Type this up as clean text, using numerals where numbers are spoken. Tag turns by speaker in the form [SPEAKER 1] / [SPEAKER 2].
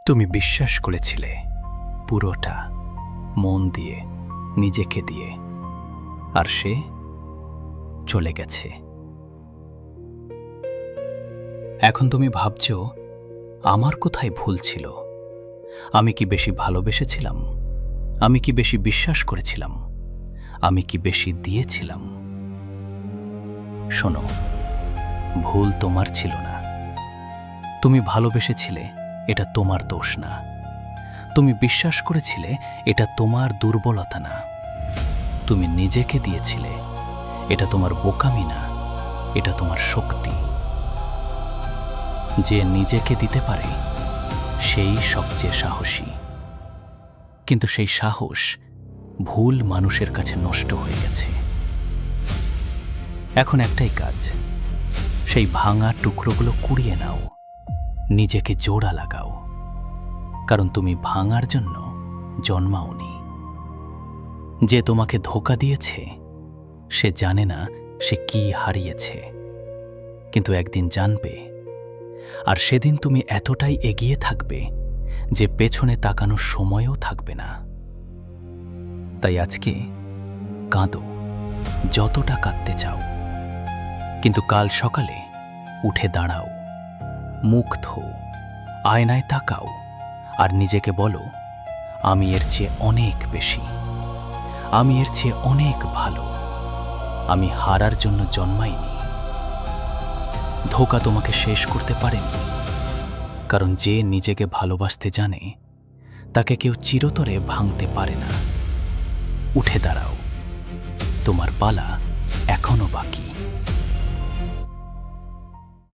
[SPEAKER 1] তুমি বিশ্বাস করেছিলে পুরোটা, মন দিয়ে, নিজেকে দিয়ে, আর সে চলে গেছে। এখন তুমি ভাবছ আমার কোথায় ভুল ছিল? আমি কি বেশি ভালোবেসেছিলাম? আমি কি বেশি বিশ্বাস করেছিলাম? আমি কি বেশি দিয়েছিলাম? শোনো, ভুল তোমার ছিল না। তুমি ভালোবেসেছিলে, এটা তোমার দোষ না। তুমি বিশ্বাস করেছিলে, এটা তোমার দুর্বলতা না। তুমি নিজেকে দিয়েছিলে, এটা তোমার বোকামি না, এটা তোমার শক্তি। যে নিজেকে দিতে পারে সেই সবচেয়ে সাহসী। কিন্তু সেই সাহস ভুল মানুষের কাছে নষ্ট হয়ে গেছে। এখন একটাই কাজ, সেই ভাঙা টুকরোগুলো কুড়িয়ে নাও, নিজেকে জোড়া লাগাও। কারণ তুমি ভাঙার জন্য জন্মাওনি। যে তোমাকে ধোঁকা দিয়েছে সে জানে না সে কি হারিয়েছে, কিন্তু একদিন জানবে। আর সেদিন তুমি এতটাই এগিয়ে থাকবে যে পেছনে তাকানোর সময়ও থাকবে না। তাই আজকে কাঁদো, যতটা কাঁদতে চাও, কিন্তু কাল সকালে উঠে দাঁড়াও, মুখ ধো, আয়নায় তাকাও, আর নিজেকে বলো, আমি এর চেয়ে অনেক বেশি, আমি এর চেয়ে অনেক ভালো। আমি হারার জন্য জন্মাইনি। ধোঁকা তোমাকে শেষ করতে পারেনি, কারণ যে নিজেকে ভালোবাসতে জানে তাকে কেউ চিরতরে ভাঙতে পারে না। উঠে দাঁড়াও, তোমার পালা এখনো বাকি।